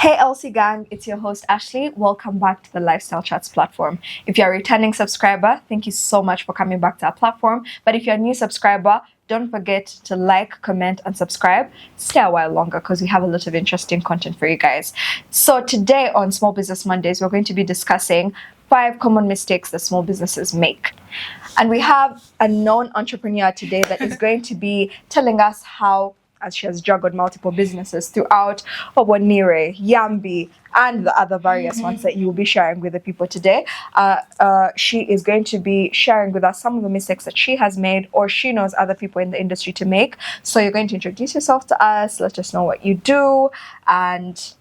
Hey LC gang, it's your host Ashley. Welcome back to the Lifestyle Chats platform. If you're a returning subscriber, thank you so much for coming back to our platform. But if you're a new subscriber, don't forget to like, comment, and subscribe. Stay a while longer because we have a lot of interesting content for you guys. So today on Small Business Mondays, we're going to be discussing 5 common mistakes that small businesses make. And we have a known entrepreneur today that is going to be telling us how, as she has juggled multiple businesses throughout Obonire, Yambi, and the other various ones that you will be sharing with the people today. She is going to be sharing with us some of the mistakes that she has made or she knows other people in the industry to make. So you're going to introduce yourself to us, let us know what you do, and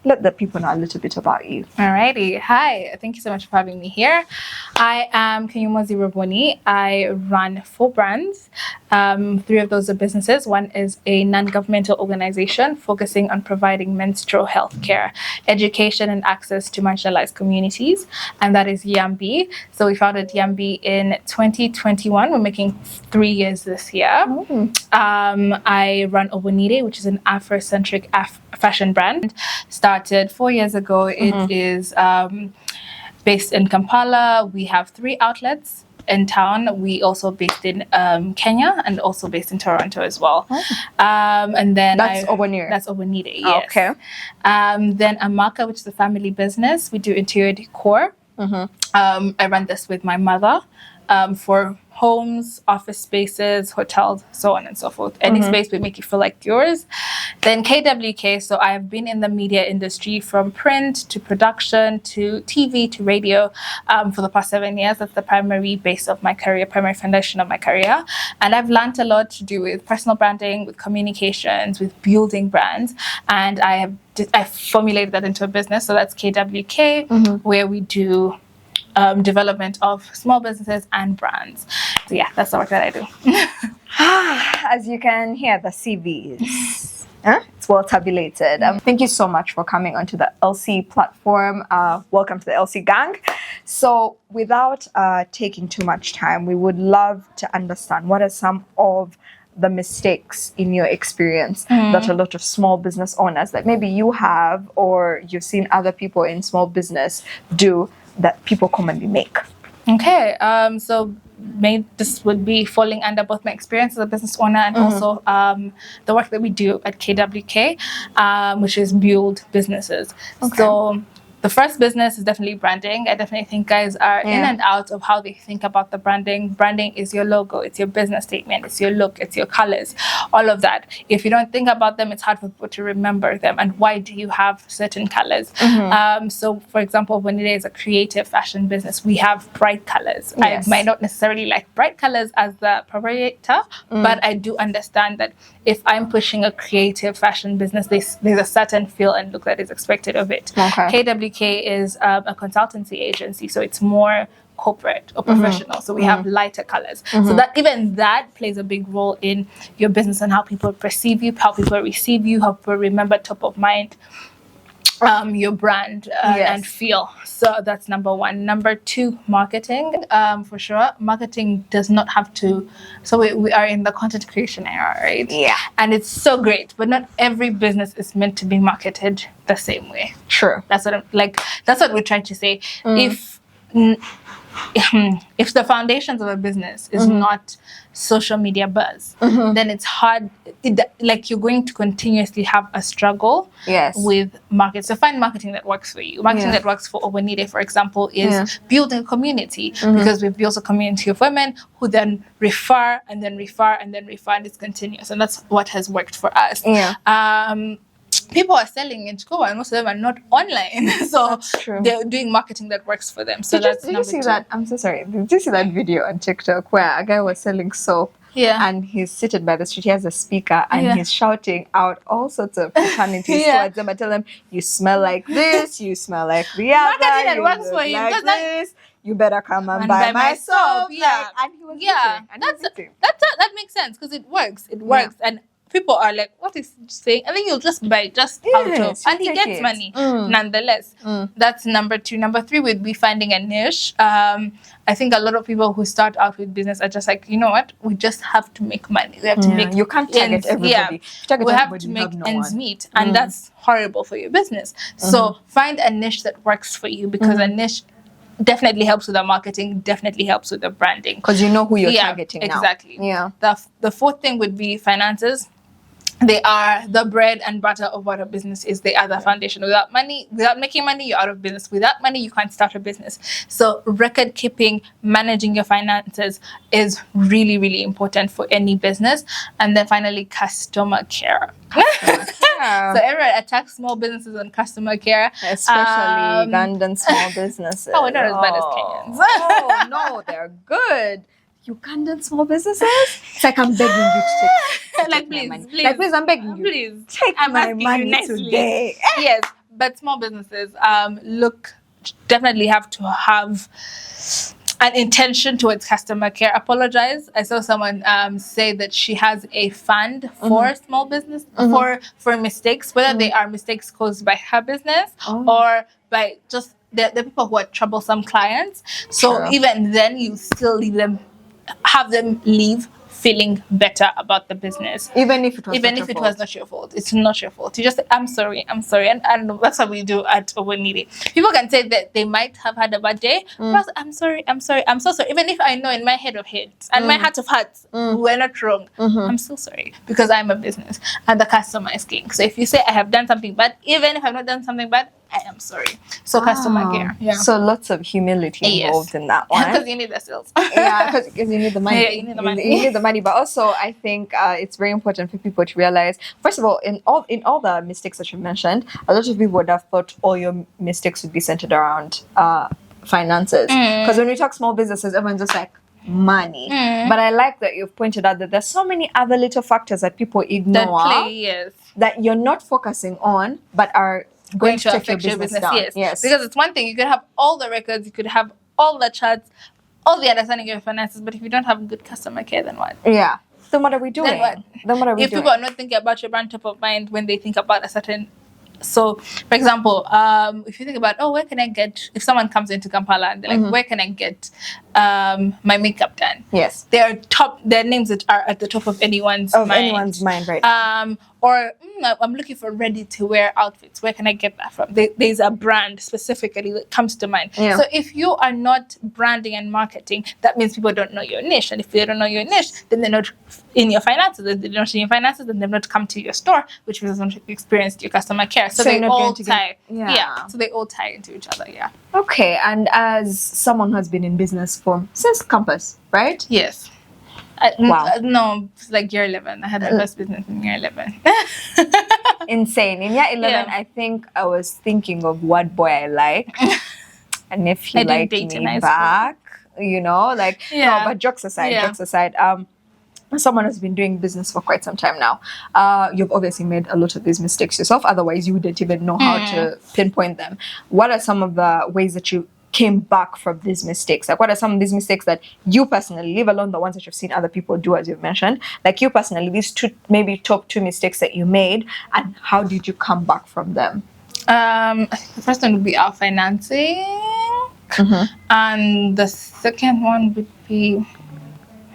let the people know a little bit about you. Alrighty. Hi. Thank you so much for having me here. I am Kanyomozi. I run 4 brands. 3 of those are businesses. One is a non-governmental organization focusing on providing menstrual health care, education, and access to marginalized communities. And that is Yambi. So we founded Yambi in 2021. We're making 3 years this year. I run Obonire, which is an Afrocentric fashion brand. Started 4 years ago. It is based in Kampala. We have 3 outlets in town. We also based in Kenya and also based in Toronto as well. And then That's Obonire. That's Obonire, yes. Okay. Then Amaka, which is a family business. We do interior decor. I run this with my mother for homes, office spaces, hotels, so on and so forth. Any space we make you feel like yours. Then KWK, so I have been in the media industry from print to production to TV to radio for the past 7 years. That's the primary base of my career, primary foundation of my career. And I've learned a lot to do with personal branding, with communications, with building brands. And I formulated that into a business. So that's KWK, where we do development of small businesses and brands. So yeah, that's the work that I do. As you can hear, the CVs. It's well tabulated. Thank you so much for coming onto the LC platform. Welcome to the LC gang. So without taking too much time, we would love to understand what are some of the mistakes in your experience that a lot of small business owners that maybe you have or you've seen other people in small business do that people commonly make. Okay, so this would be falling under both my experience as a business owner and also the work that we do at KWK, which is build businesses. Okay. So the first business is definitely branding. I definitely think guys are in and out of how they think about the branding. Branding is your logo, it's your business statement, it's your look, it's your colors, all of that. If you don't think about them, it's hard for people to remember them. And why do you have certain colors? So for example, when it is a creative fashion business, we have bright colors. Yes. I might not necessarily like bright colors as the proprietor, but I do understand that if I'm pushing a creative fashion business, there's a certain feel and look that is expected of it. Okay. KWK is a consultancy agency, so it's more corporate or professional. So we have lighter colors. So that even that plays a big role in your business and how people perceive you, how people receive you, how people remember top of mind your brand and feel. So that's number 1. Number 2, marketing. For sure, marketing does not have to. So we are in the content creation era, right? Yeah. And it's so great, but not every business is meant to be marketed the same way. True. That's what that's what we're trying to say. If the foundations of a business is not social media buzz, then it's hard. Like you're going to continuously have a struggle with market. So find marketing that works for you. Marketing that works for Obonire, for example, is building a community because we've built a community of women who then refer and then refer and then refer, and it's continuous. And that's what has worked for us. People are selling in Chikowa and most of them are not online. So they're doing marketing that works for them. So did you see 2. That? I'm so sorry. Did you see that video on TikTok where a guy was selling soap? Yeah. And he's seated by the street. He has a speaker and he's shouting out all sorts of fraternities towards them and tell them, you smell like this, you smell like the other, marketing that works for you. Like this. You better come and buy my soap. Yeah. And he was eating. That makes sense because it works. It works. And people are like, what is he saying? And then you'll just buy just out of, Yes, and he take gets it. money nonetheless. That's number 2. Number 3 would be finding a niche. I think a lot of people who start out with business are just like, you know what, we just have to make money. We have to make You can't target ends, everybody. yeah, If you target we have everybody, to you make no ends one. meet, and that's horrible for your business. So find a niche that works for you, because a niche definitely helps with the marketing, definitely helps with the branding, Because you know who you're targeting now. exactly. Yeah. The 4th thing would be finances. They are the bread and butter of what a business is. They are the foundation. Without making money, you're out of business. Without money, you can't start a business. So record keeping, managing your finances is really, really important for any business. And then finally, customer care. So everyone attacks small businesses on customer care. Especially Ugandan small businesses. Oh, we're not as bad as Kenyans. Oh, no, they're good. Ugandan small businesses? It's like I'm begging you to take Like, my please, money. please. Like, please, I'm begging you. Please. Take I'm my asking you money nicely. today. Yes, but small businesses definitely have to have an intention towards customer care. Apologize. I saw someone say that she has a fund for small business for mistakes, whether they are mistakes caused by her business or by just the people who are troublesome clients. So True. even then, you still have them leave feeling better about the business. Even if it was Was not your fault. It's not your fault. You just say, I'm sorry. And I don't know, that's what we do at Oweniri. People can say that they might have had a bad day, but I'm sorry, I'm so sorry. Even if I know in my head of heads and my heart of hearts, we're not wrong, I'm still sorry, because I'm a business and the customer is king. So if you say I have done something bad, even if I've not done something bad, I am sorry. So customer care. Yeah. So lots of humility involved in that one. Because you need the sales. Yeah, because you need the money. Yeah, you need the money. You need the money, but also I think it's very important for people to realize. First of all, in all the mistakes that you mentioned, a lot of people would have thought all your mistakes would be centered around finances. Because when we talk small businesses, everyone's just like money. But I like that you've pointed out that there's so many other little factors that people ignore that you're not focusing on, but are going to affect your business down. Yes. Because it's one thing, you could have all the records, you could have all the charts, all the understanding of your finances, but if you don't have good customer care, then what? Yeah. Then what are we doing? Then what are we doing? If people are not thinking about your brand top of mind when they think about a certain... So, for example, if you think about, where can I get... If someone comes into Kampala and they're like, where can I get my makeup done? Yes. Their names that are at the top of anyone's mind right now. Or I'm looking for ready-to-wear outfits. Where can I get that from? There's a brand specifically that comes to mind. Yeah. So if you are not branding and marketing, that means people don't know your niche. And if they don't know your niche, then they're not in your finances. If they're not in your finances, then they've not come to your store, which means they've not experienced your customer care. So they all tie. So they all tie into each other. Yeah. Okay. And as someone who has been in business since campus, right? Yes. Wow. No, it's like year 11. I had my first business in year 11. Insane. In year 11, I think I was thinking of what boy I like. And if he liked me back, no, but jokes aside, someone has been doing business for quite some time now. You've obviously made a lot of these mistakes yourself. Otherwise, you wouldn't even know how to pinpoint them. What are some of the ways that you came back from these mistakes? Like, what are some of these mistakes that you personally, leave alone the ones that you've seen other people do, as you've mentioned, like you personally, these top two mistakes that you made, and how did you come back from them? I think the first one would be our financing, and the second one would be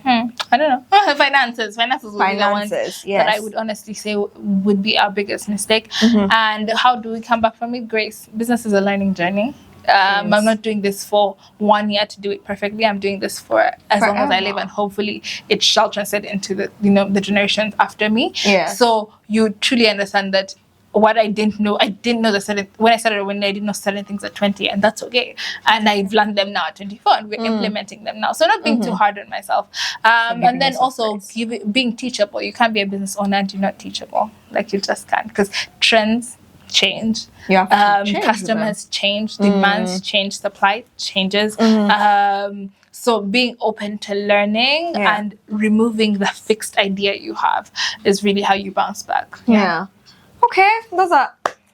I don't know. Finances would be the one that I would honestly say would be our biggest mistake. And how do we come back from it? Grace. Business is a learning journey. I'm not doing this for 1 year to do it perfectly. I'm doing this for as long as I live, and hopefully it shall translate into the generations after me. Yeah. So you truly understand that what I didn't know when I started, when I didn't know certain things at 20, and that's okay. And I've learned them now at 24, and we're implementing them now. So not being too hard on myself. And then also being teachable. You can't be a business owner and you're not teachable. Like, you just can't, because trends change. Customers change, demands change, supply changes. So being open to learning and removing the fixed idea you have is really how you bounce back. Yeah. Okay,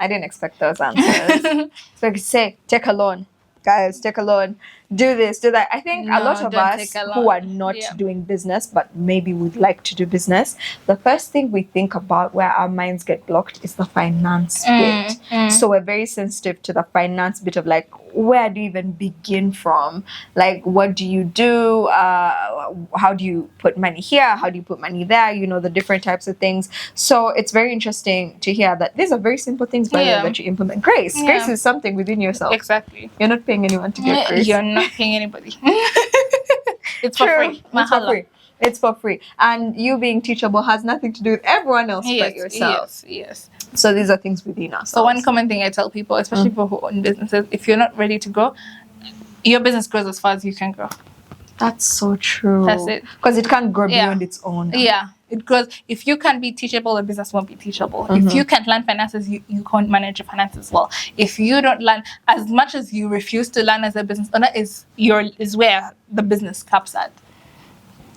I didn't expect those answers. So I could say, take a loan. guys, take a loan, do this, do that. I think a No, lot of don't us take a who are loan. not Yeah. doing business, but maybe would like to do business, the first thing we think about where our minds get blocked is the finance bit. So we're very sensitive to the finance bit of like, where do you even begin from? Like, what do you do? How do you put money here? How do you put money there? You know, the different types of things. So it's very interesting to hear that these are very simple things, by the way, Yeah. that you implement. Grace. Yeah. Grace is something within yourself. Exactly. You're not paying anyone to get grace. You're not paying anybody. It's for True. free. It's for Mahala. free. It's for free. And you being teachable has nothing to do with everyone else but yourself. Yes. So these are things within us. So one common thing I tell people, especially people who own businesses, if you're not ready to grow, your business grows as far as you can grow. That's so true. That's it. Because it can't grow Yeah. beyond its own. Yeah. It grows. If you can be teachable, a business won't be teachable. If you can't learn finances, you can't manage your finances well. If you don't learn, as much as you refuse to learn as a business owner, is where the business caps at.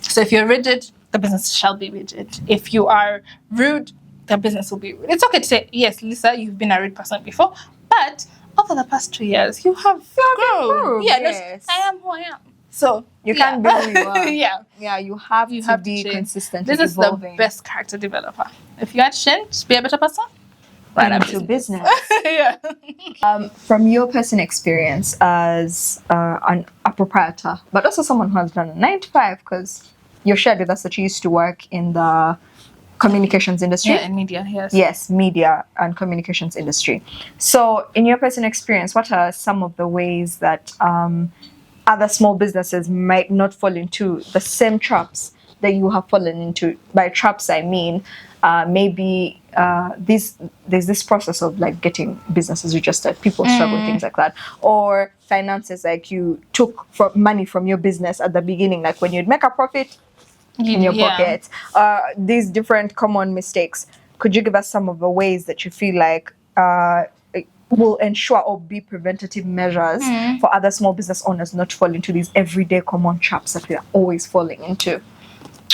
So if you're rigid, the business shall be rigid. If you are rude, the business will be rude. It's okay to say, yes, Lisa, you've been a rude person before, but over the past 2 years, you have grown. improved, Yeah, yes. I am who I am. So You can't be who you are. Yeah. Yeah, you have to be change. consistent. This is evolving the best character developer. If you had to change, be a better person, run a into business. business. Yeah. From your personal experience as a proprietor, but also someone who has done a 9 to 5, because you shared with us that you used to work in the communications industry. Yeah, in media, yes. Yes, media and communications industry. So, in your personal experience, what are some of the ways that other small businesses might not fall into the same traps that you have fallen into? By traps, I mean maybe there's this process of like getting businesses registered, people struggle, things like that, or finances, like you took money from your business at the beginning, like when you'd make a profit in your pocket. These different common mistakes. Could you give us some of the ways that you feel like will ensure or be preventative measures for other small business owners not to fall into these everyday common traps that we are always falling into?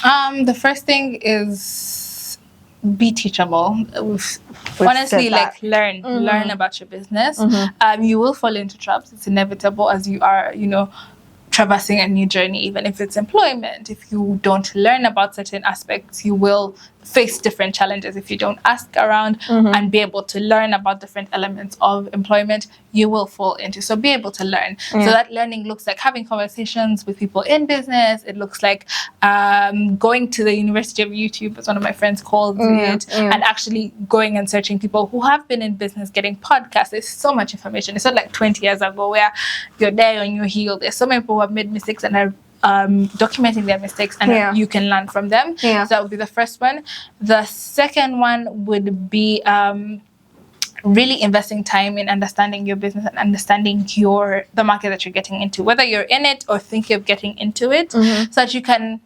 The first thing is be teachable. Honestly, like learn about your business. You will fall into traps. It's inevitable as you are, traversing a new journey. Even if it's employment, if you don't learn about certain aspects, you will face different challenges. If you don't ask around and be able to learn about different elements of employment, you will fall into. So be able to learn. So that learning looks like having conversations with people in business. It looks like going to the University of YouTube, as one of my friends called it, and actually going and searching people who have been in business, getting podcasts. There's so much information. It's not like 20 years ago where you're there on your heel. There's so many people who have made mistakes and are documenting their mistakes, and you can learn from them. So that would be the first one. The second one would be really investing time in understanding your business and understanding the market that you're getting into, whether you're in it or thinking of getting into it, so that you can.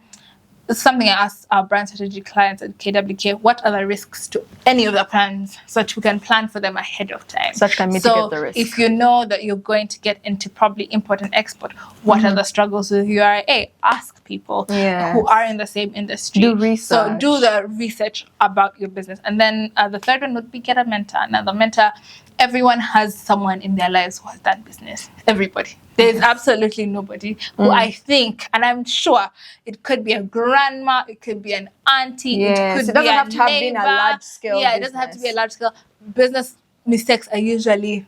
It's something I ask our brand strategy clients at KWK, what are the risks to any of the plans, so that we can plan for them ahead of time. So that you can mitigate the risk. If you know that you're going to get into probably import and export, what are the struggles with URA? Ask people who are in the same industry. Do research. So do the research about your business. And then the third one would be get a mentor. Now the mentor, everyone has someone in their lives who has done business. Everybody. There's absolutely nobody who I think, and I'm sure, it could be a grandma, it could be an auntie, it could be a have to have been neighbor. a large scale it doesn't have to be a large scale. Business mistakes are usually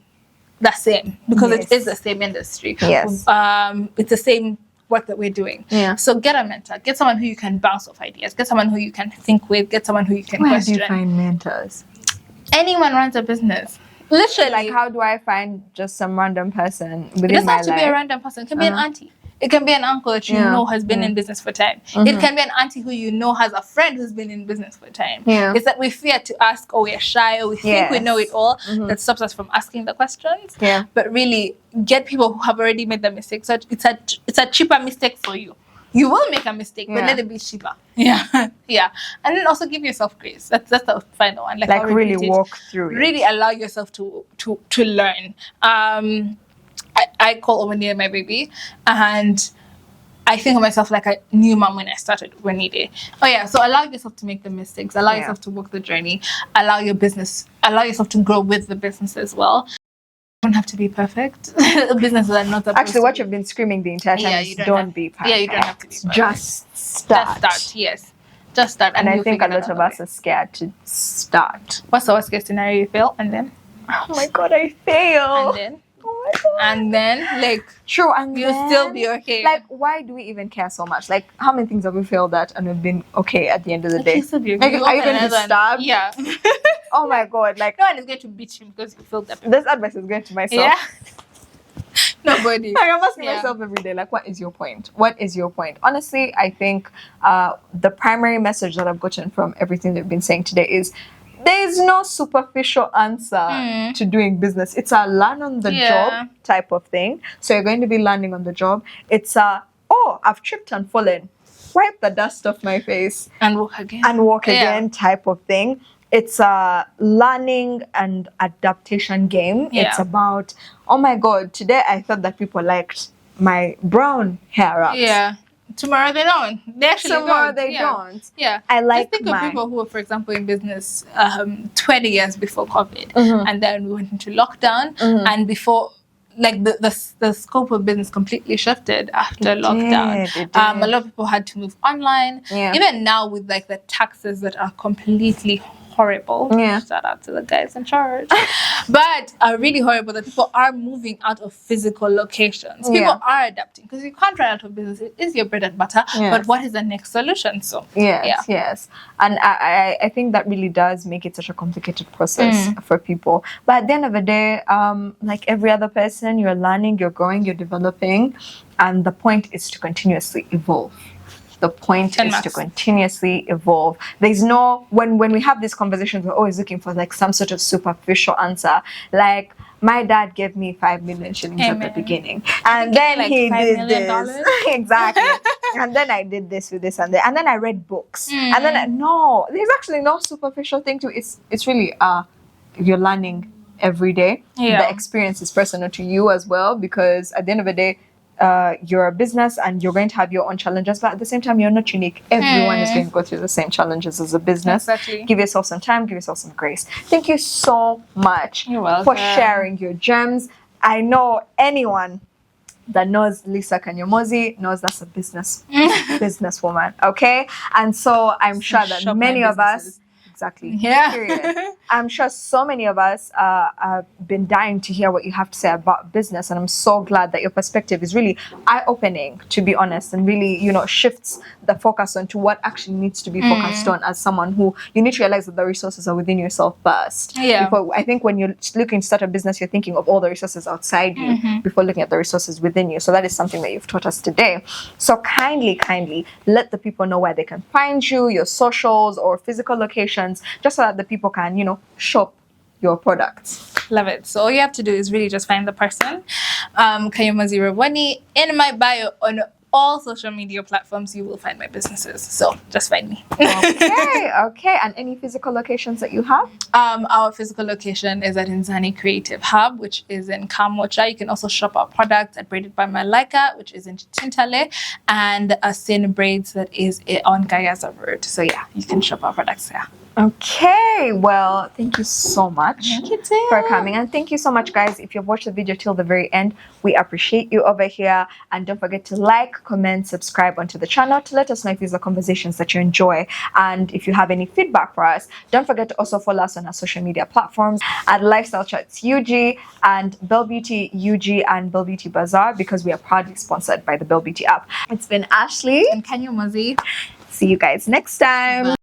the same because it is the same industry. Yes. It's the same work that we're doing. So get a mentor. Get someone who you can bounce off ideas. Get someone who you can think with. Get someone who you can question. Where do you find mentors? Anyone runs a business. Literally. Like, how do I find just some random person within my life? It doesn't have to be a random person. It can be an auntie. It can be an uncle that you know has been in business for time. It can be an auntie who you know has a friend who's been in business for time. It's that we fear to ask, or we're shy, or we think we know it all, that stops us from asking the questions. But really, get people who have already made the mistake. So it's a cheaper mistake for you. You will make a mistake, but let it be cheaper. And then also give yourself grace. That's the final one. Like really walk through it. Really allow yourself to learn. I call Owenide my baby, and I think of myself like a new mom when I started Owenide. So allow yourself to make the mistakes. Allow yourself to walk the journey. Allow yourself to grow with the business as well. don't have to be perfect. Businesses are not supposed Actually, what to you've been screaming the entire time is you don't be perfect. Yeah, you don't have to be perfect. Just start. Just start, yes. Just start. And I you'll think a figure it lot of out us are scared to start. What's the worst case scenario? You fail, and then? Oh my God, I fail. And then? Oh my God. And then, like, true, and you'll still be okay. Like, why do we even care so much? Like, how many things have we failed at and we've been okay at the end of the day? You'll still be Like, okay. are you going to be stabbed? Yeah. Oh my God, like, no one is going to beat you because you failed that. This advice is going to myself. Yeah. Nobody. Like, I'm asking myself every day, like, what is your point? What is your point? Honestly, I think the primary message that I've gotten from everything that we've been saying today is there is no superficial answer to doing business. It's a learn on the job type of thing. So you're going to be learning on the job. It's a, oh, I've tripped and fallen. Wipe the dust off my face. And walk again. And walk again type of thing. It's a learning and adaptation game. Yeah. It's about, oh my God, today I thought that people liked my brown hair ups. Yeah. Tomorrow they don't. They actually Tomorrow don't. they don't. Yeah. I like Just think of people who were, for example, in business 20 years before COVID. And then we went into lockdown. And before, like, the scope of business completely shifted after lockdown. It did. A lot of people had to move online. Yeah. Even now with, like, the taxes that are completely horrible. Yeah. Shout out to the guys in charge. But really horrible that people are moving out of physical locations. People are adapting because you can't run out of business. It is your bread and butter. But what is the next solution? So yes. And I think that really does make it such a complicated process for people. But at the end of the day, like every other person, you're learning, you're growing, you're developing, and the point is to continuously evolve. The point is to continuously evolve. There's no, when we have these conversations, we're always looking for like some sort of superficial answer. Like, my dad gave me 5 million shillings at the beginning. And then like he did this. Exactly. And then I did this with this and that. And then I read books. And then, no, there's actually no superficial thing to it. It's really, you're learning every day. The experience is personal to you as well, because at the end of the day, you're a business and you're going to have your own challenges, but at the same time, you're not unique. Everyone is going to go through the same challenges as a business. Exactly. Give yourself some time, give yourself some grace. Thank you so much for sharing your gems. I know anyone that knows Lisa Kanyomozi knows that's a businesswoman, okay? And so I'm sure that many of us, period. I'm sure so many of us have been dying to hear what you have to say about business, and I'm so glad that your perspective is really eye-opening, to be honest, and really, shifts the focus onto what actually needs to be focused on as someone who you need to realize that the resources are within yourself first. Before, I think when you're looking to start a business, you're thinking of all the resources outside you before looking at the resources within you. So that is something that you've taught us today. So kindly let the people know where they can find you, your socials or physical locations, just so that the people can, shop your products. Love it. So all you have to do is really just find the person. Kanyomozi Roboni. In my bio on all social media platforms, you will find my businesses. So just find me. Okay. And any physical locations that you have? Our physical location is at Inzani Creative Hub, which is in Kamocha. You can also shop our products at Braided by Malaika, which is in Tintale, and Sin Braids that is on Gayaza Road. So yeah, you can shop our products there. Okay, well, thank you so much for coming, and thank you so much, guys. If you've watched the video till the very end, we appreciate you over here, and don't forget to like, comment, subscribe onto the channel to let us know if these are conversations that you enjoy, and if you have any feedback for us, don't forget to also follow us on our social media platforms at Lifestyle Chats UG and Bell Beauty UG and Bell Beauty Bazaar, because we are proudly sponsored by the Bell Beauty app. It's been Ashley and Kanyomozi. See you guys next time.